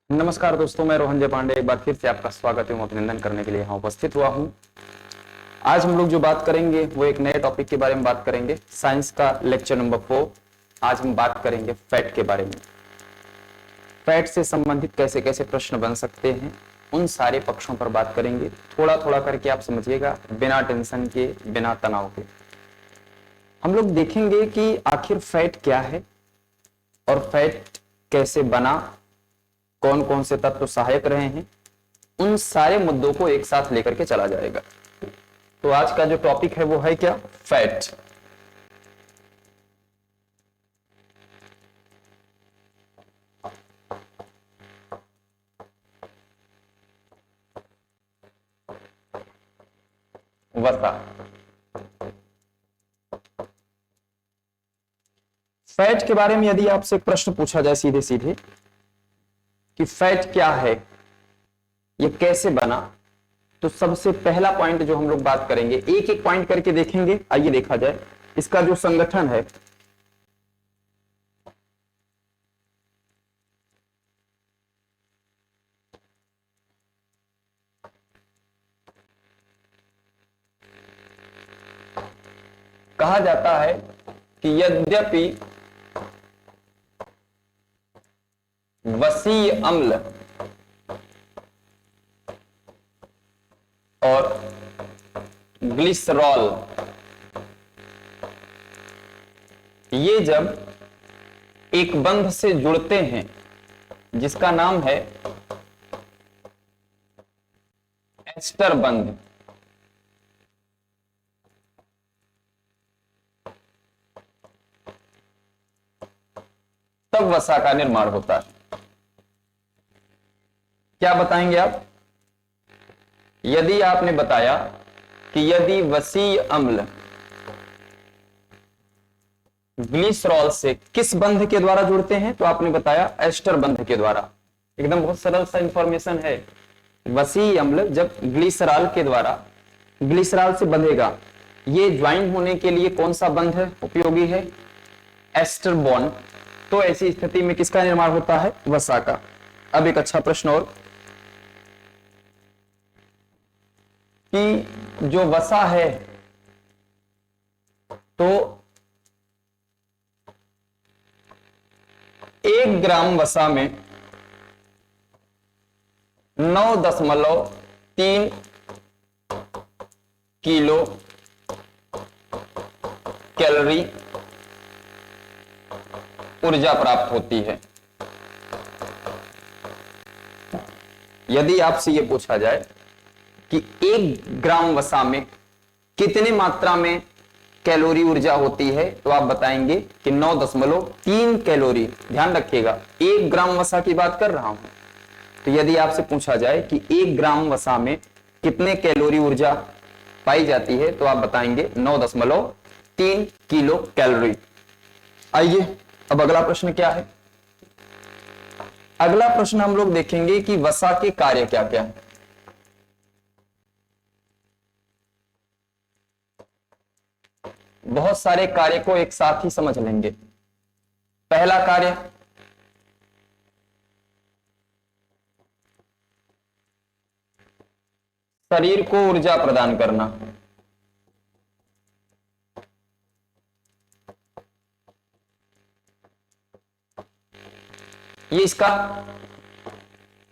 नमस्कार दोस्तों, मैं रोहन जय पांडे एक बार फिर से आपका स्वागत एवं अभिनंदन करने के लिए यहाँ उपस्थित हुआ हूँ। आज हम लोग जो बात करेंगे वो एक नए टॉपिक के बारे में बात करेंगे। साइंस का लेक्चर नंबर 4। आज हम बात करेंगे फैट के बारे में। फैट से संबंधित कैसे कैसे प्रश्न बन सकते हैं, उन सारे पक्षों पर बात करेंगे। थोड़ा थोड़ा करके आप समझिएगा, बिना टेंशन के, बिना तनाव के। हम लोग देखेंगे कि आखिर फैट क्या है और फैट कैसे बना, कौन कौन से तत्व सहायक रहे हैं, उन सारे मुद्दों को एक साथ लेकर के चला जाएगा। तो आज का जो टॉपिक है वो है क्या? फैट। वसा। फैट के बारे में यदि आपसे एक प्रश्न पूछा जाए सीधे सीधे कि फैट क्या है, ये कैसे बना, तो सबसे पहला पॉइंट जो हम लोग बात करेंगे, एक एक पॉइंट करके देखेंगे। आइए देखा जाए इसका जो संगठन है। कहा जाता है कि यद्यपि वसीय अम्ल और ग्लिसरॉल ये जब एक बंध से जुड़ते हैं जिसका नाम है एस्टर बंध, तब वसा का निर्माण होता है। क्या बताएंगे आप? यदि आपने बताया कि यदि वसीय अम्ल ग्लिसरॉल से किस बंध के द्वारा जुड़ते हैं, तो आपने बताया एस्टर बंध के द्वारा। एकदम बहुत सरल सा इंफॉर्मेशन है। वसीय अम्ल जब ग्लिसरॉल के द्वारा ग्लिसरॉल से बंधेगा, ये ज्वाइन होने के लिए कौन सा बंध उपयोगी है? Ester bond. तो ऐसी स्थिति में किसका निर्माण होता है? वसा का। अब एक अच्छा प्रश्न और, कि जो वसा है तो 1 ग्राम वसा में 9.3 किलो कैलोरी ऊर्जा प्राप्त होती है। यदि आपसे यह पूछा जाए कि 1 ग्राम वसा में कितने मात्रा में कैलोरी ऊर्जा होती है, तो आप बताएंगे कि 9.3 कैलोरी। ध्यान रखिएगा, 1 ग्राम वसा की बात कर रहा हूं। तो यदि आपसे पूछा जाए कि 1 ग्राम वसा में कितने कैलोरी ऊर्जा पाई जाती है, तो आप बताएंगे 9.3 किलो कैलोरी। आइए अब अगला प्रश्न क्या है? अगला प्रश्न हम लोग देखेंगे कि वसा के कार्य क्या क्या है। बहुत सारे कार्य को एक साथ ही समझ लेंगे। पहला कार्य, शरीर को ऊर्जा प्रदान करना। ये इसका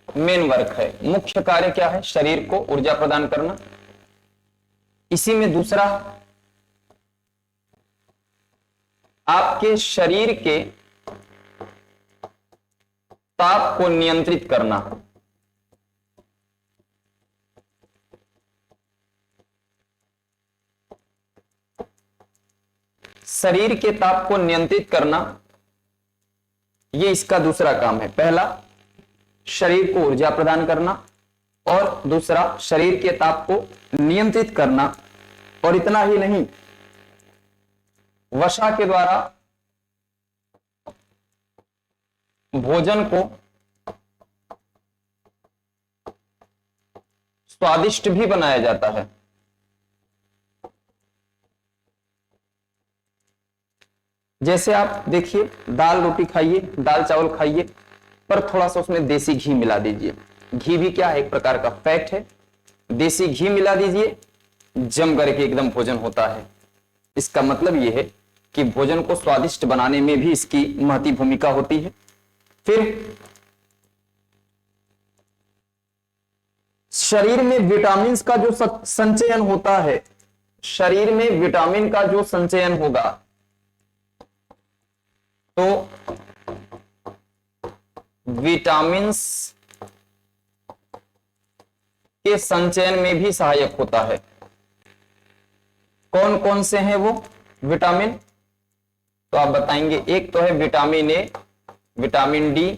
मेन वर्क है, मुख्य कार्य क्या है? शरीर को ऊर्जा प्रदान करना। इसी में दूसरा, आपके शरीर के ताप को नियंत्रित करना। शरीर के ताप को नियंत्रित करना, यह इसका दूसरा काम है। पहला, शरीर को ऊर्जा प्रदान करना, और दूसरा, शरीर के ताप को नियंत्रित करना। और इतना ही नहीं, वसा के द्वारा भोजन को स्वादिष्ट भी बनाया जाता है। जैसे आप देखिए, दाल रोटी खाइए, दाल चावल खाइए, पर थोड़ा सा उसमें देसी घी मिला दीजिए। घी भी क्या है, एक प्रकार का फैट है। देसी घी मिला दीजिए, जम करके एकदम भोजन होता है। इसका मतलब यह है कि भोजन को स्वादिष्ट बनाने में भी इसकी महती भूमिका होती है। फिर शरीर में विटामिन का जो संचयन होता है, शरीर में विटामिन का जो संचयन होगा, तो विटामिन्स के संचयन में भी सहायक होता है। कौन कौन से हैं वो विटामिन, तो आप बताएंगे। एक तो है vitamin A, vitamin D,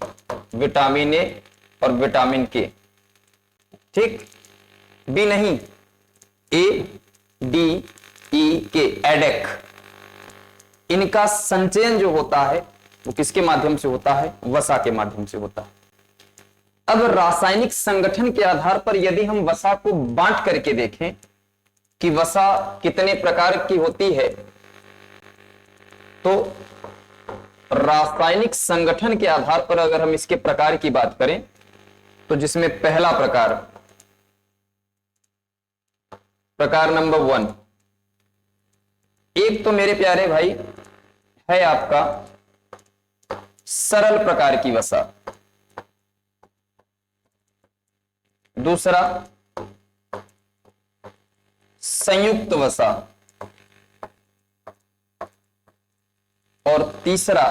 vitamin A और विटामिन के। ठीक, बी नहीं, ए डी ई के, एडेक। इनका संचयन जो होता है वो किसके माध्यम से होता है, वसा के माध्यम से होता है। अब रासायनिक संगठन के आधार पर यदि हम वसा को बांट करके देखें कि वसा कितने प्रकार की होती है, तो रासायनिक संगठन के आधार पर अगर हम इसके प्रकार की बात करें, तो जिसमें पहला प्रकार नंबर 1, एक तो मेरे प्यारे भाई है आपका सरल प्रकार की वसा, दूसरा संयुक्त वसा, और तीसरा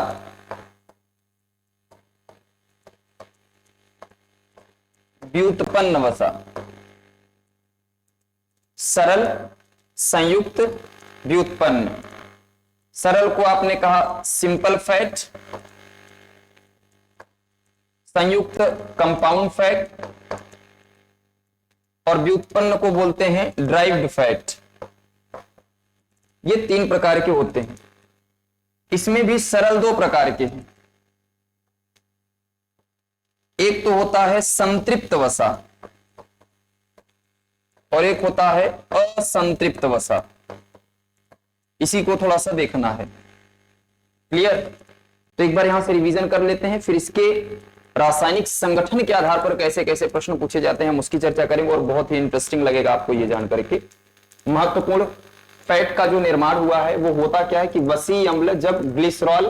व्युत्पन्न वसा। सरल, संयुक्त, व्युत्पन्न। सरल को आपने कहा सिंपल फैट, संयुक्त कंपाउंड फैट, और व्युत्पन्न को बोलते हैं ड्राइव्ड फैट। ये 3 प्रकार के होते हैं। इसमें भी सरल 2 प्रकार के हैं। एक तो होता है संतृप्त वसा और एक होता है असंतृप्त वसा। इसी को थोड़ा सा देखना है। क्लियर? तो एक बार यहां से रिवीजन कर लेते हैं, फिर इसके रासायनिक संगठन के आधार पर कैसे कैसे प्रश्न पूछे जाते हैं हम उसकी चर्चा करेंगे, और बहुत ही इंटरेस्टिंग लगेगा आपको ये जान करके। महत्वपूर्ण फैट का जो निर्माण हुआ है वो होता क्या है कि वसी अम्ल जब ग्लिसरॉल,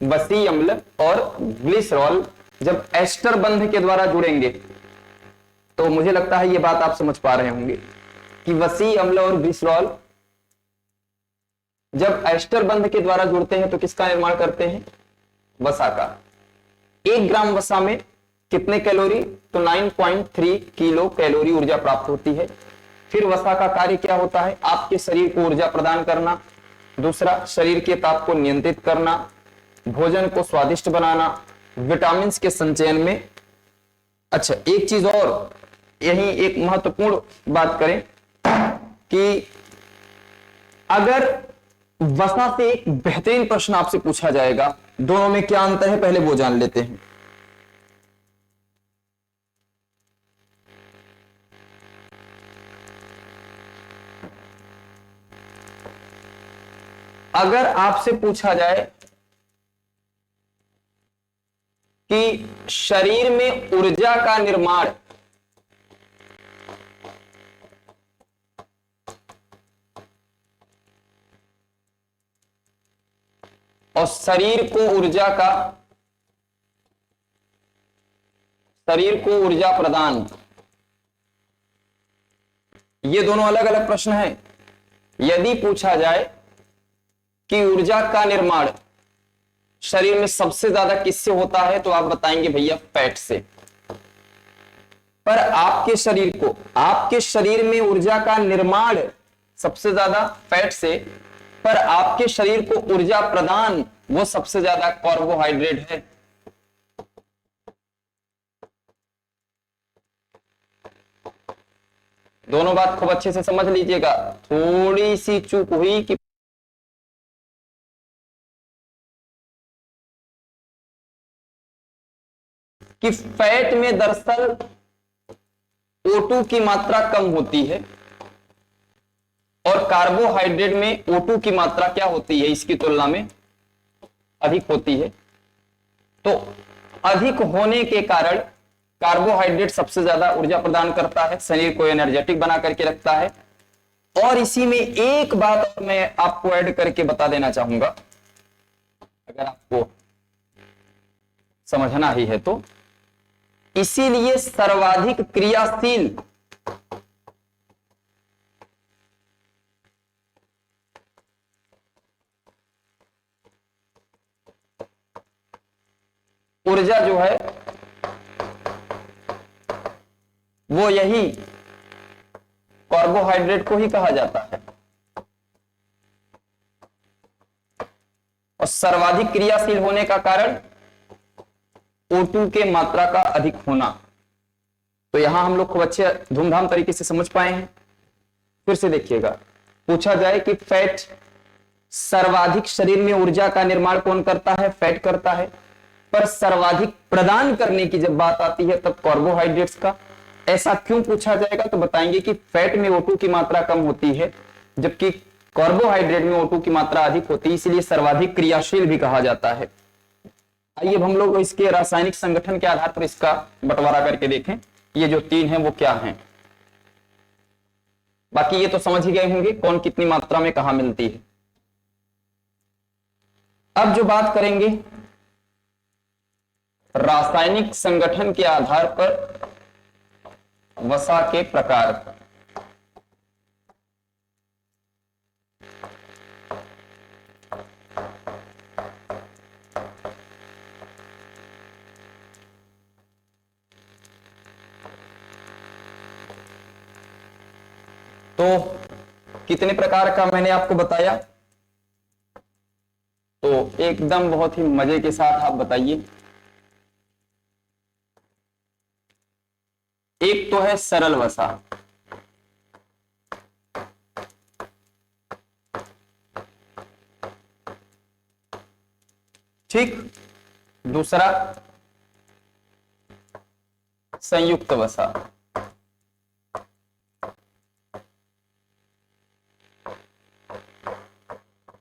वसी अम्ल और ग्लिसरॉल जब एस्टर बंध के द्वारा जुड़ेंगे, तो मुझे लगता है ये बात आप समझ पा रहे होंगे कि वसी अम्ल और ग्लिसरॉल जब एस्टर बंध के द्वारा जुड़ते हैं तो किसका निर्माण करते हैं, वसा का। 1 ग्राम वसा में कितने कैलोरी, तो 9.3 किलो कैलोरी ऊर्जा प्राप्त होती है। फिर वसा का कार्य क्या होता है, आपके शरीर को ऊर्जा प्रदान करना, दूसरा शरीर के ताप को नियंत्रित करना, भोजन को स्वादिष्ट बनाना, विटामिन के संचयन में। अच्छा, एक चीज और यही एक महत्वपूर्ण बात करें कि अगर वसा से एक बेहतरीन प्रश्न आपसे पूछा जाएगा, दोनों में क्या अंतर है पहले वो जान लेते हैं। अगर आपसे पूछा जाए कि शरीर में ऊर्जा का निर्माण और शरीर को ऊर्जा प्रदान, ये दोनों अलग अलग प्रश्न हैं। यदि पूछा जाए कि ऊर्जा का निर्माण शरीर में सबसे ज्यादा किससे होता है, तो आप बताएंगे भैया फैट से। पर आपके शरीर में ऊर्जा का निर्माण सबसे ज्यादा फैट से, पर आपके शरीर को ऊर्जा प्रदान वो सबसे ज्यादा कार्बोहाइड्रेट है। दोनों बात खूब अच्छे से समझ लीजिएगा। थोड़ी सी चूक हुई कि फैट में दरअसल O2 की मात्रा कम होती है और कार्बोहाइड्रेट में O2 की मात्रा क्या होती है, इसकी तुलना में अधिक होती है। तो अधिक होने के कारण कार्बोहाइड्रेट सबसे ज्यादा ऊर्जा प्रदान करता है, शरीर को एनर्जेटिक बना करके रखता है। और इसी में एक बात और मैं आपको ऐड करके बता देना चाहूंगा, अगर आपको समझना ही है तो, इसीलिए सर्वाधिक क्रियाशील ऊर्जा जो है वो यही कार्बोहाइड्रेट को ही कहा जाता है। और सर्वाधिक क्रियाशील होने का कारण O2 के मात्रा का अधिक होना। तो यहां हम लोग खूब अच्छे धूमधाम तरीके से समझ पाए हैं। फिर से देखिएगा, पूछा जाए कि फैट सर्वाधिक शरीर में ऊर्जा का निर्माण कौन करता है? फैट करता है। पर सर्वाधिक प्रदान करने की जब बात आती है तब कार्बोहाइड्रेट्स का। ऐसा क्यों पूछा जाएगा? तो बताएंगे कि फैट में O2 की मात्रा कम होती है जबकि कार्बोहाइड्रेट में O2 की मात्रा अधिक होती है, इसलिए सर्वाधिक क्रियाशील भी कहा जाता है। आइए अब हम लोग इसके रासायनिक संगठन के आधार पर इसका बंटवारा करके देखें, ये जो तीन हैं वो क्या हैं। बाकी ये तो समझ ही गए होंगे कौन कितनी मात्रा में कहां मिलती है। अब जो बात करेंगे रासायनिक संगठन के आधार पर वसा के प्रकार। तो कितने प्रकार का मैंने आपको बताया? तो एकदम बहुत ही मजे के साथ आप बताइए। एक तो है सरल वसा, ठीक। दूसरा संयुक्त वसा,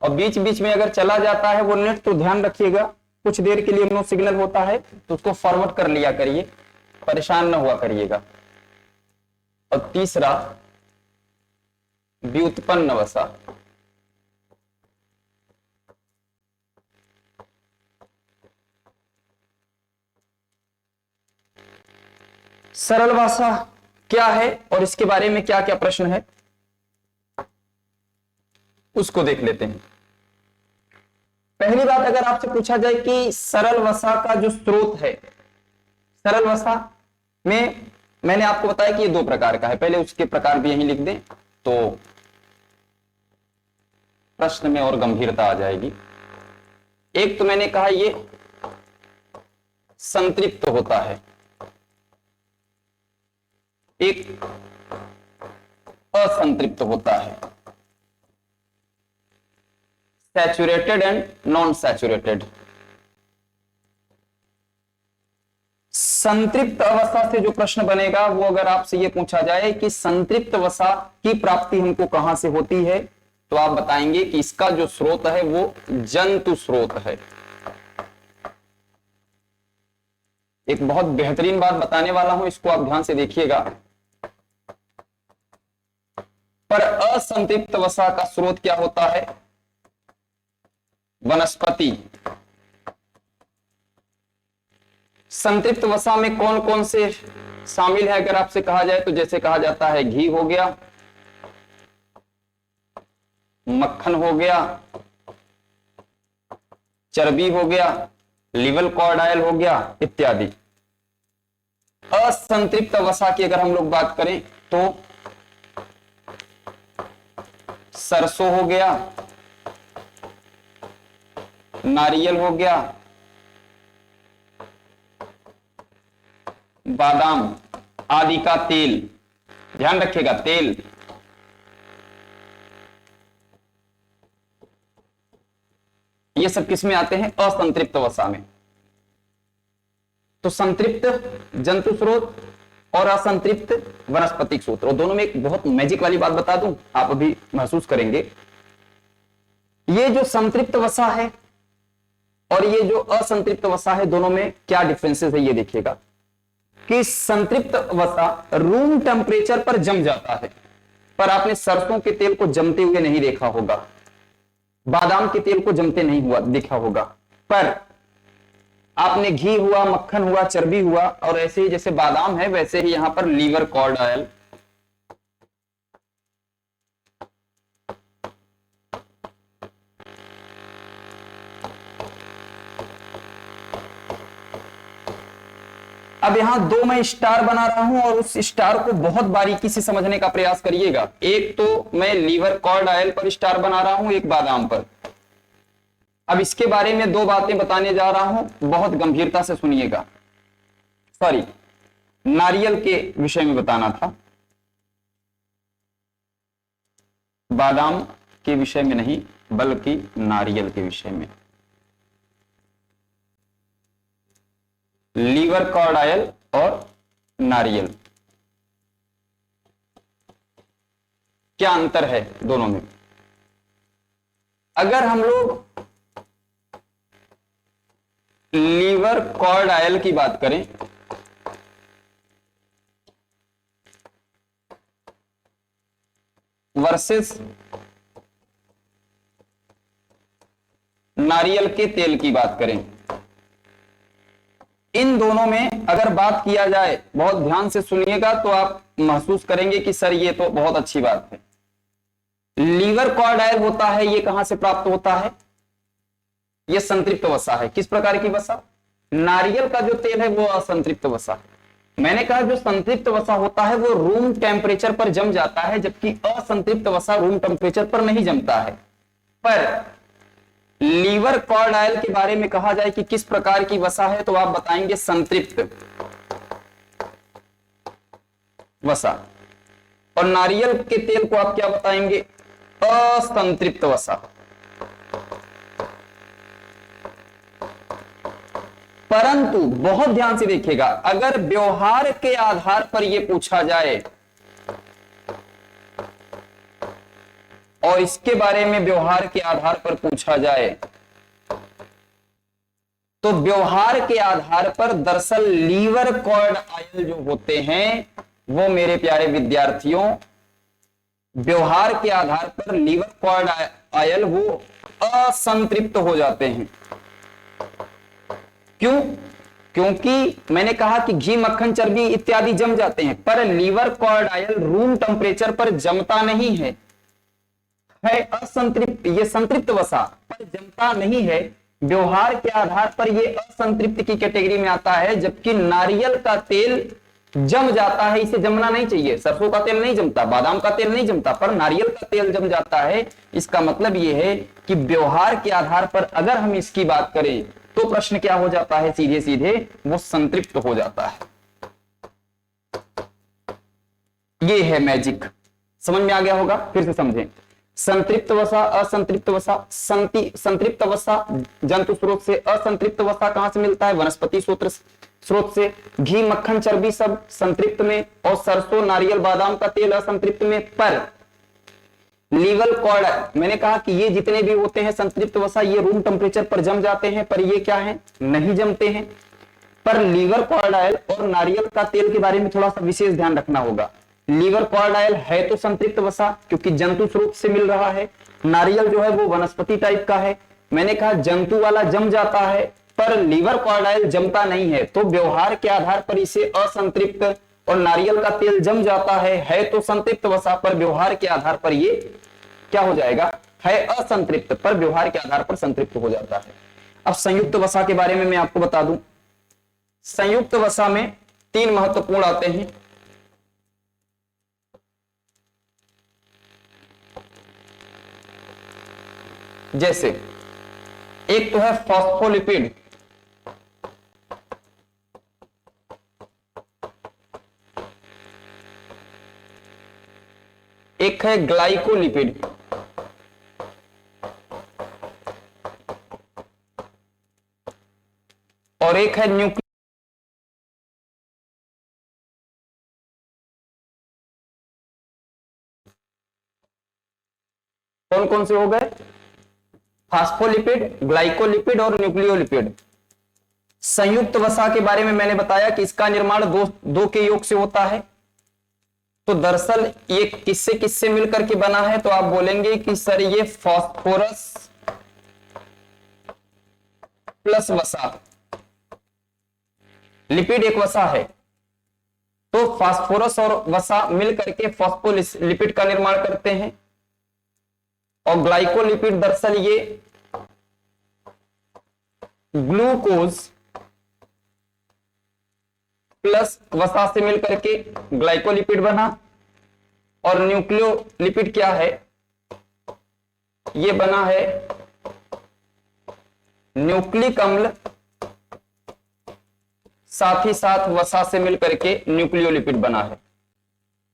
और बीच बीच में अगर चला जाता है वो नेट तो ध्यान रखिएगा, कुछ देर के लिए नो सिग्नल होता है तो उसको फॉरवर्ड कर लिया करिए, परेशान ना हुआ करिएगा। और तीसरा व्युत्पन्न वसा। सरल वसा क्या है और इसके बारे में क्या क्या प्रश्न है उसको देख लेते हैं। पहली बात, अगर आपसे पूछा जाए कि सरल वसा का जो स्रोत है, सरल वसा में मैंने आपको बताया कि ये दो प्रकार का है, पहले उसके प्रकार भी यहीं लिख दें तो प्रश्न में और गंभीरता आ जाएगी। एक तो मैंने कहा ये संतृप्त होता है, एक असंतृप्त होता है, सैचुरेटेड एंड नॉन सैचुरेटेड। संतृप्त अवस्था से जो प्रश्न बनेगा वो अगर आपसे ये पूछा जाए कि संतृप्त वसा की प्राप्ति हमको कहां से होती है, तो आप बताएंगे कि इसका जो स्रोत है वो जंतु स्रोत है। एक बहुत बेहतरीन बात बताने वाला हूं, इसको आप ध्यान से देखिएगा। पर असंतृप्त वसा का स्रोत क्या होता है? वनस्पति। संतृप्त वसा में कौन कौन से शामिल है अगर आपसे कहा जाए तो जैसे कहा जाता है घी हो गया, मक्खन हो गया, चर्बी हो गया, लिवर कॉर्ड ऑयल हो गया इत्यादि। असंतृप्त वसा की अगर हम लोग बात करें तो सरसों हो गया, नारियल हो गया, बादाम आदि का तेल, ध्यान रखिएगा तेल, ये सब किस में आते हैं? असंतृप्त वसा में। तो संतृप्त जंतु स्रोत और असंतृप्त वनस्पतिक स्रोत, और दोनों में एक बहुत मैजिक वाली बात बता दूं, आप अभी महसूस करेंगे। ये जो संतृप्त वसा है और ये जो असंतृप्त वसा है, दोनों में क्या डिफरेंसेस है ये देखिएगा कि संतृप्त वसा रूम टेम्परेचर पर जम जाता है, पर आपने सरसों के तेल को जमते हुए नहीं देखा होगा, बादाम के तेल को जमते नहीं हुआ देखा होगा, पर आपने घी हुआ, मक्खन हुआ, चर्बी हुआ, और ऐसे ही जैसे बादाम है वैसे ही यहां पर लीवर कॉर्ड ऑयल, अब यहां दो मैं स्टार बना रहा हूं और उस स्टार को बहुत बारीकी से समझने का प्रयास करिएगा। एक तो मैं लीवर कॉर्ड ऑयल पर स्टार बना रहा हूं, एक बादाम पर। अब इसके बारे में दो बातें बताने जा रहा हूं, बहुत गंभीरता से सुनिएगा। सॉरी, नारियल के विषय में बताना था, बादाम के विषय में नहीं बल्कि नारियल के विषय में। लीवर कॉर्ड ऑयल और नारियल, क्या अंतर है दोनों में? अगर हम लोग लीवर कॉर्ड ऑयल की बात करें वर्सेस नारियल के तेल की बात करें, इन दोनों में अगर बात किया जाए, बहुत ध्यान से सुनिएगा तो आप महसूस करेंगे कि सर ये तो बहुत अच्छी बात है। लीवर कॉर्ड ऑयल होता है, ये कहां से प्राप्त होता है? ये संतृप्त वसा है। किस प्रकार की वसा? नारियल का जो तेल है वो असंतृप्त वसा है। मैंने कहा जो संतृप्त वसा होता है वो रूम टेम्परेचर पर जम जाता है, जबकि असंतृप्त वसा रूम टेम्परेचर पर नहीं जमता है। पर लीवर कॉर्ड ऑयल के बारे में कहा जाए कि किस प्रकार की वसा है, तो आप बताएंगे संतृप्त वसा, और नारियल के तेल को आप क्या बताएंगे? असंतृप्त वसा। परंतु बहुत ध्यान से देखिएगा, अगर व्यवहार के आधार पर यह पूछा जाए और इसके बारे में व्यवहार के आधार पर पूछा जाए, तो व्यवहार के आधार पर दरअसल लीवर कॉर्ड ऑयल जो होते हैं वो मेरे प्यारे विद्यार्थियों, व्यवहार के आधार पर लीवर कॉर्ड ऑयल वो असंतृप्त हो जाते हैं। क्यों? क्योंकि मैंने कहा कि घी, मक्खन, चर्बी इत्यादि जम जाते हैं, पर liver cod oil room temperature पर जमता नहीं है असंतृप्त, ये संतृप्त वसा पर जमता नहीं है। व्यवहार के आधार पर ये असंतृप्त की कैटेगरी में आता है, जबकि नारियल का तेल जम जाता है, इसे जमना नहीं चाहिए। सरसों का तेल नहीं जमता, बादाम का तेल नहीं जमता, पर नारियल का तेल जम जाता है। इसका मतलब यह है कि व्यवहार के आधार पर अगर हम इसकी बात करें तो प्रश्न क्या हो जाता है? सीधे सीधे वो संतृप्त हो जाता है। ये है मैजिक, समझ में आ गया होगा? फिर से समझें। संतृप्त वसा, असंतृप्त वसा, संतृप्त वसा जंतु स्रोत से, असंतृप्त वसा कहां से मिलता है? वनस्पति स्रोत से। घी, मक्खन, चर्बी सब संतृप्त में, और सरसों, नारियल, बादाम का तेल असंतृप्त में। पर लीवर कॉर्ड, मैंने कहा कि ये जितने भी होते हैं संतृप्त वसा, ये रूम टेम्परेचर पर जम जाते हैं, पर ये क्या है? नहीं जमते हैं। पर लीवर कॉर्ड ऑयल और नारियल का तेल के बारे में थोड़ा सा विशेष ध्यान रखना होगा। लीवर कॉर्ड ऑयल है तो संतृप्त वसा, क्योंकि जंतु स्रोत से मिल रहा है। नारियल जो है वो वनस्पति टाइप का है। मैंने कहा जंतु वाला जम जाता है, पर लीवर कॉर्ड ऑयल जमता नहीं है, तो व्यवहार के आधार पर इसे असंतृप्त, और नारियल का तेल जम जाता है तो संतृप्त वसा, पर व्यवहार के आधार पर ये क्या हो जाएगा? है असंतृप्त, पर व्यवहार के आधार पर संतृप्त हो जाता है। अब संयुक्त वसा के बारे में मैं आपको बता दूं। संयुक्त वसा में तीन महत्वपूर्ण आते हैं। जैसे एक तो है फॉस्फोलिपिड, एक है ग्लाइकोलिपिड, और एक है न्यूक्लिक। कौन कौन से हो गए? फास्फोलिपिड, ग्लाइकोलिपिड और न्यूक्लियोलिपिड। संयुक्त वसा के बारे में मैंने बताया कि इसका निर्माण दो के योग से होता है। तो दरअसल ये किससे किससे मिलकर के बना है, तो आप बोलेंगे कि सर ये फास्फोरस प्लस वसा, लिपिड एक वसा है, तो फास्फोरस और वसा मिलकर के फास्फोलिपिड का निर्माण करते हैं। और ग्लाइकोलिपिड दरअसल ये ग्लूकोज प्लस वसा से मिलकर के ग्लाइकोलिपिड बना। और न्यूक्लियोलिपिड क्या है, ये बना है न्यूक्लिक अम्ल साथ ही साथ वसा से मिलकर के न्यूक्लियोलिपिड बना है।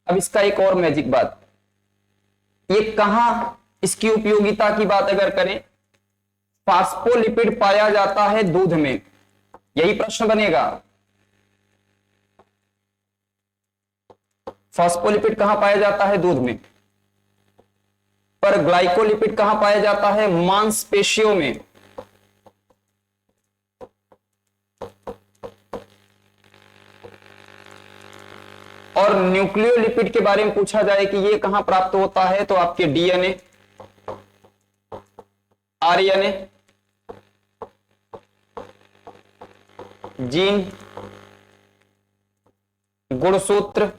अब इसका एक और मैजिक बात, ये कहां इसकी उपयोगिता की बात अगर करें, फास्फोलिपिड पाया जाता है दूध में, यही प्रश्न बनेगा। फास्फोलिपिड कहां पाया जाता है, दूध में। पर ग्लाइकोलिपिड कहां पाया जाता है, मांसपेशियों में। और न्यूक्लियोलिपिड के बारे में पूछा जाए कि ये कहां प्राप्त होता है, तो आपके डीएनए, आरएनए, जीन, गुणसूत्र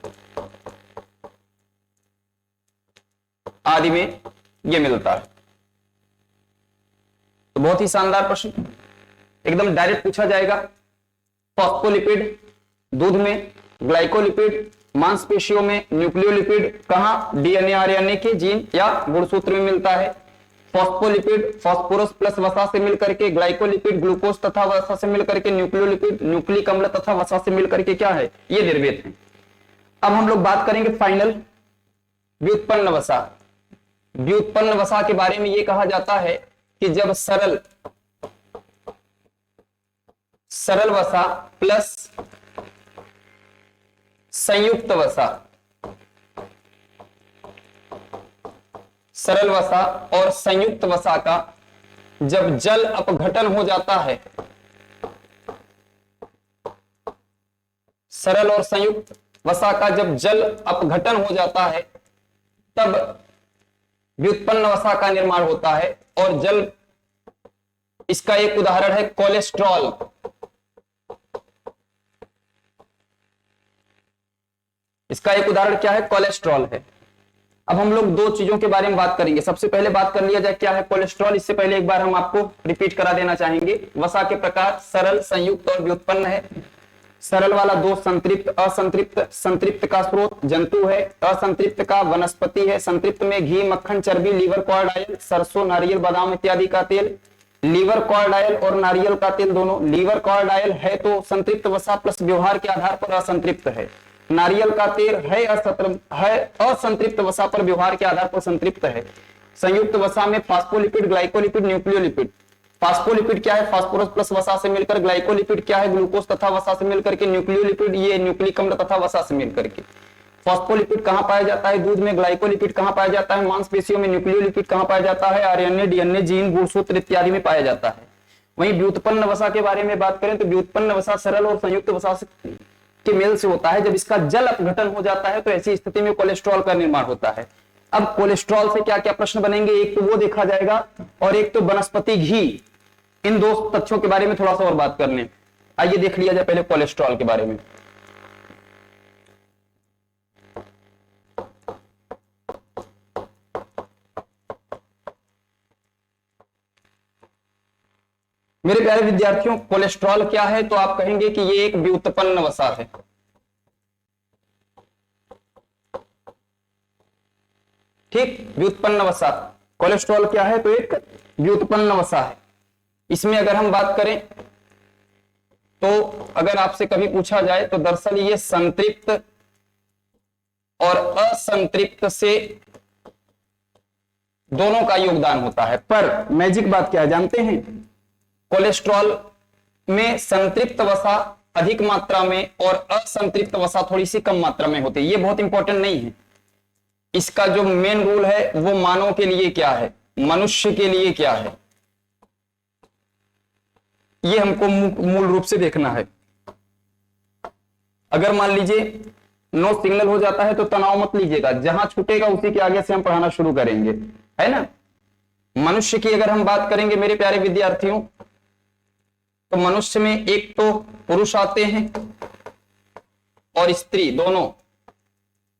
आदि में ये मिलता है। तो बहुत ही शानदार प्रश्न, एकदम डायरेक्ट पूछा जाएगा। फॉस्फोलिपिड दूध में, ग्लाइकोलिपिड मांसपेशियों में, न्यूक्लियोलिपिड कहां, डीएनए आरएनए के जीन या गुणसूत्र में मिलता है। फॉस्फोलिपिड फास्फोरस प्लस वसा से मिलकर के, ग्लाइकोलिपिड ग्लूकोज तथा वसा से मिलकर के, न्यूक्लियोलिपिड न्यूक्लिक अम्ल तथा वसा से मिलकर के क्या है, ये निर्वेद है। अब हम लोग बात करेंगे फाइनल व्युत्पन्न वसा। व्युत्पन्न वसा के बारे में ये कहा जाता है कि जब सरल वसा प्लस संयुक्त वसा, सरल वसा और संयुक्त वसा का जब जल अपघटन हो जाता है, सरल और संयुक्त वसा का जब जल अपघटन हो जाता है, तब व्युत्पन्न वसा का निर्माण होता है। और जल, इसका एक उदाहरण है कोलेस्ट्रॉल। इसका एक उदाहरण क्या है, कोलेस्ट्रॉल है। अब हम लोग दो चीजों के बारे में बात करेंगे। सबसे पहले बात कर लिया जाए क्या है कोलेस्ट्रॉल। इससे पहले एक बार हम आपको रिपीट करा देना चाहेंगे। वसा के प्रकार सरल, संयुक्त और व्युत्पन्न है। सरल वाला दो संतृप्त, असंतृप्त। संतृप्त का स्रोत जंतु है, असंतृप्त का वनस्पति है। संतृप्त में घी, मक्खन, चर्बी, लीवर, कॉर्ड ऑयल, सरसों, नारियल, बादाम इत्यादि का तेल। लीवर, कॉर्ड ऑयल और नारियल का तेल दोनों। लीवर, कॉर्ड ऑयल है तो संतृप्त वसा प्लस व्यवहार के आधार पर असंतृप्त है। नारियल का तेल है असंतृप्त वसा पर व्यवहार के आधार पर संतृप्त है। संयुक्त वसा में फास्फोलिपिड, ग्लाइकोलिपिड, न्यूक्लियोलिपिड। फास्फोलिपिड क्या है, फास्फोरस प्लस वसा से मिलकर। ग्लाइकोलिपिड क्या है, ग्लूकोज तथा वसा से मिलकर के। न्यूक्लियोलिपिड ये न्यूक्लिक अम्ल तथा वसा से मिलकर के। फास्फोलिपिड कहां पाया जाता है, दूध में। ग्लाइकोलिपिड कहां पाया जाता है, मांसपेशियों में। न्यूक्लियोलिपिड कहां पाया जाता है, आरएनए, डीएनए, जीन, गुणसूत्र इत्यादि में पाया जाता है। वहीं व्युत्पन्न वसा के बारे में बात करें तो व्युत्पन्न वसा सरल और संयुक्त वसा के मेल से होता है। जब इसका जल अपघटन हो जाता है तो ऐसी स्थिति में कोलेस्ट्रॉल का निर्माण होता है। अब कोलेस्ट्रॉल से क्या क्या प्रश्न बनेंगे, एक तो वो देखा जाएगा और एक तो वनस्पति घी। इन दो तथ्यों के बारे में थोड़ा सा और बात करने। आइए देख लिया जाए पहले कोलेस्ट्रॉल के बारे में। मेरे प्यारे विद्यार्थियों, कोलेस्ट्रॉल क्या है, तो आप कहेंगे कि ये एक व्युत्पन्न वसा है। ठीक, व्युत्पन्न वसा। कोलेस्ट्रॉल क्या है, तो एक व्युत्पन्न वसा है। इसमें अगर हम बात करें तो अगर आपसे कभी पूछा जाए तो दरअसल ये संतृप्त और असंतृप्त से दोनों का योगदान होता है। पर मैजिक बात क्या है जानते हैं, कोलेस्ट्रॉल में संतृप्त वसा अधिक मात्रा में और असंतृप्त वसा थोड़ी सी कम मात्रा में होती है। ये बहुत इंपॉर्टेंट नहीं है। इसका जो मेन रूल है वो मानव के लिए क्या है, मनुष्य के लिए क्या है, ये हमको मूल रूप से देखना है। अगर मान लीजिए नो सिग्नल हो जाता है तो तनाव मत लीजिएगा, जहां छूटेगा उसी के आगे से हम पढ़ाना शुरू करेंगे, है ना। मनुष्य की अगर हम बात करेंगे मेरे प्यारे विद्यार्थियों, तो मनुष्य में एक तो पुरुष आते हैं और स्त्री, दोनों,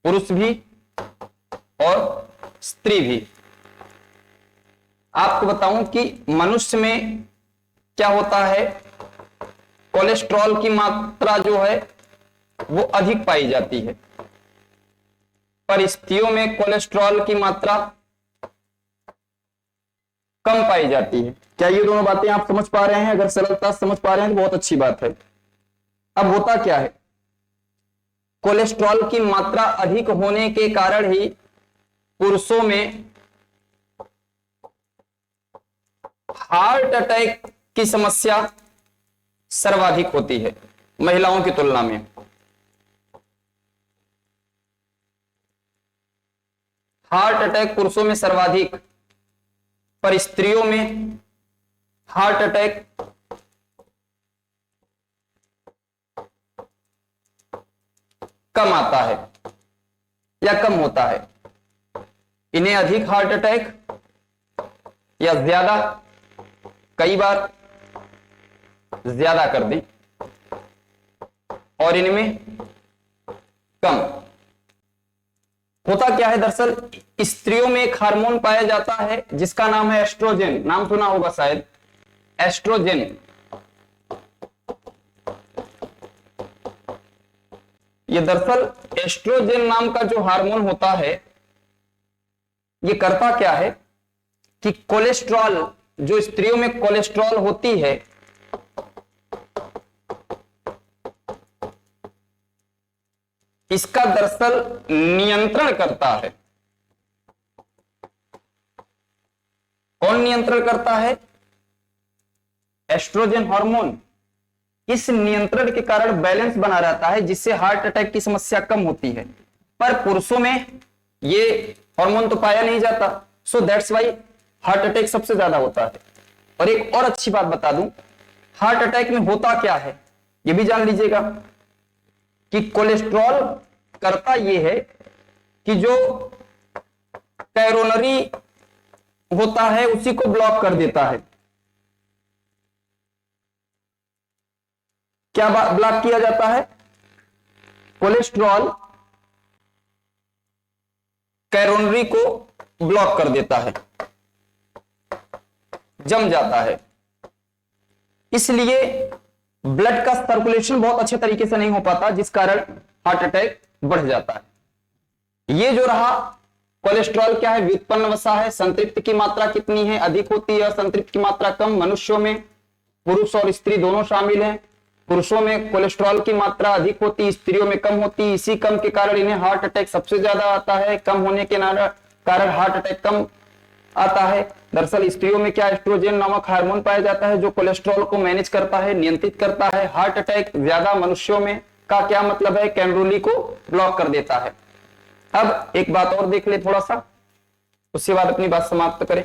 पुरुष भी और स्त्री भी। आपको बताऊं कि मनुष्य में क्या होता है, कोलेस्ट्रॉल की मात्रा जो है वो अधिक पाई जाती है, पर स्त्रियों में कोलेस्ट्रॉल की मात्रा कम पाई जाती है। क्या ये दोनों बातें आप समझ पा रहे हैं? अगर सरलता से समझ पा रहे हैं तो बहुत अच्छी बात है। अब होता क्या है, कोलेस्ट्रॉल की मात्रा अधिक होने के कारण ही पुरुषों में हार्ट अटैक की समस्या सर्वाधिक होती है महिलाओं की तुलना में। हार्ट अटैक पुरुषों में सर्वाधिक, पर स्त्रियों में हार्ट अटैक कम आता है या कम होता है। इन्हें अधिक हार्ट अटैक या ज्यादा, कई बार ज्यादा कर दें, और इनमें कम। होता क्या है, दरअसल स्त्रियों में एक हार्मोन पाया जाता है जिसका नाम है एस्ट्रोजन, नाम सुना होगा शायद, एस्ट्रोजन। ये दरअसल एस्ट्रोजन नाम का जो हार्मोन होता है, ये करता क्या है कि कोलेस्ट्रॉल, जो स्त्रियों में कोलेस्ट्रॉल होती है, इसका दरअसल नियंत्रण करता है। कौन नियंत्रण करता है? Estrogen hormone. इस नियंत्रण के कारण बैलेंस बना रहता है, जिससे हार्ट अटैक की समस्या कम होती है। पर पुरुषों में ये हार्मोन तो पाया नहीं जाता, so that's why heart attack सबसे ज्यादा होता है। और एक और अच्छी बात बता दूं, हार्ट अटैक में होता क्या है ये भी जान लीजिएगा, कि कोलेस्ट्रॉल करता यह है कि जो कैरोनरी होता है उसी को ब्लॉक कर देता है। क्या ब्लॉक किया जाता है? कोलेस्ट्रॉल कैरोनरी को ब्लॉक कर देता है, जम जाता है। इसलिए ब्लड का सर्कुलेशन बहुत अच्छे तरीके से नहीं हो पाता, जिस कारण हार्ट अटैक बढ़ जाता है। ये जो रहा कोलेस्ट्रॉल क्या है, व्युत्पन्न वसा है। संतृप्त की मात्रा कितनी है? अधिक होती है, और संतृप्त की मात्रा कम। मनुष्यों में पुरुष और स्त्री दोनों शामिल हैं। पुरुषों में कोलेस्ट्रॉल की मात्रा अधिक होती, स्त्रियों में कम होती। इसी कम के कारण इन्हें हार्ट अटैक सबसे ज्यादा आता है। कम होने के कारण हार्ट अटैक कम आता है। दरअसल स्त्रियों में क्या, एस्ट्रोजन नामक हार्मोन पाया जाता है जो कोलेस्ट्रॉल को मैनेज करता है, नियंत्रित करता है। हार्ट अटैक ज्यादा मनुष्यों में का क्या मतलब है, कैरोनरी को ब्लॉक कर देता है। अब एक बात और देख ले थोड़ा सा, उसके बाद अपनी बात समाप्त करें।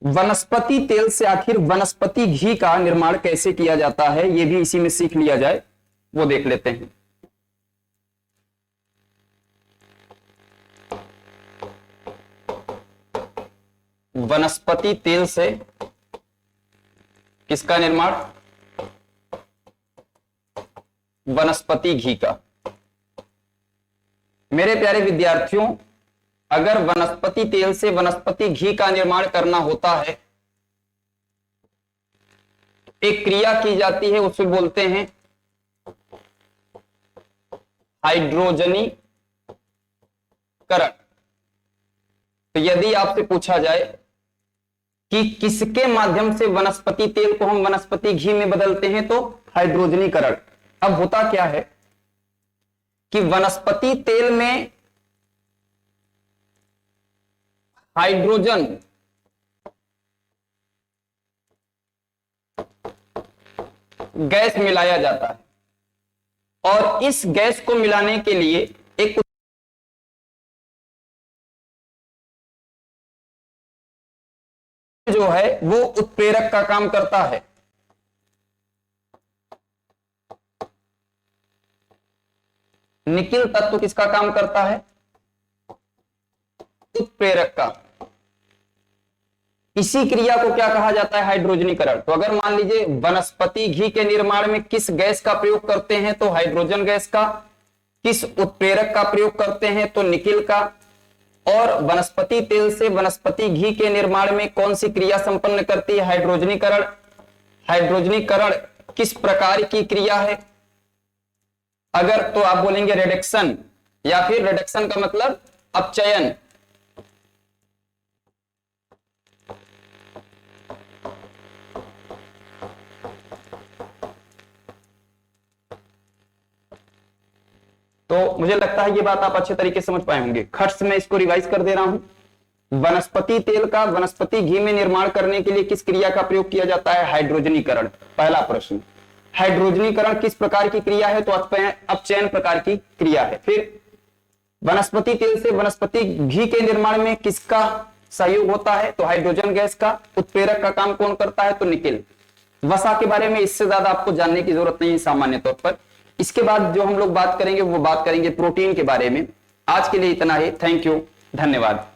वनस्पति तेल से आखिर वनस्पति घी का निर्माण कैसे किया जाता है, यह भी इसी में सीख लिया जाए, वो देख लेते हैं। वनस्पति तेल से किसका निर्माण? वनस्पति घी का। मेरे प्यारे विद्यार्थियों, अगर वनस्पति तेल से वनस्पति घी का निर्माण करना होता है, एक क्रिया की जाती है, उसे बोलते हैं हाइड्रोजनीकरण। तो यदि आपसे पूछा जाए कि किसके माध्यम से वनस्पति तेल को हम वनस्पति घी में बदलते हैं, तो हाइड्रोजनीकरण। अब होता क्या है कि वनस्पति तेल में हाइड्रोजन गैस मिलाया जाता है, और इस गैस को मिलाने के लिए एक जो है वो उत्प्रेरक का काम करता है। निकिल तत्व किसका काम करता है? उत्प्रेरक का। इसी क्रिया को क्या कहा जाता है? हाइड्रोजनीकरण। तो अगर मान लीजिए वनस्पति घी के निर्माण में किस गैस का प्रयोग करते हैं? तो हाइड्रोजन गैस का। किस उत्प्रेरक का प्रयोग करते हैं? तो निकिल का। और वनस्पति तेल से वनस्पति घी के निर्माण में कौन सी क्रिया संपन्न करती है? हाइड्रोजनीकरण। हाइड्रोजनीकरण किस प्रकार की क्रिया है? अगर तो आप बोलेंगे रिडक्शन, या फिर रिडक्शन का मतलब अपचयन। तो मुझे लगता है ये बात आप अच्छे तरीके से समझ पाए होंगे। खट से मैं इसको रिवाइज कर दे रहा हूं। वनस्पति तेल का वनस्पति घी में निर्माण करने के लिए किस क्रिया का प्रयोग किया जाता है? हाइड्रोजनीकरण। पहला प्रश्न, हाइड्रोजनीकरण किस प्रकार की क्रिया है? तो अपचयन प्रकार की क्रिया है। फिर वनस्पति तेल से वनस्पति घी के निर्माण में किसका सहयोग होता है? तो हाइड्रोजन गैस का। उत्प्रेरक का काम कौन करता है? तो निकिल। वसा के बारे में इससे ज्यादा आपको जानने की जरूरत नहीं है सामान्य तौर पर। इसके बाद जो हम लोग बात करेंगे वो बात करेंगे प्रोटीन के बारे में। आज के लिए इतना ही। थैंक यू, धन्यवाद।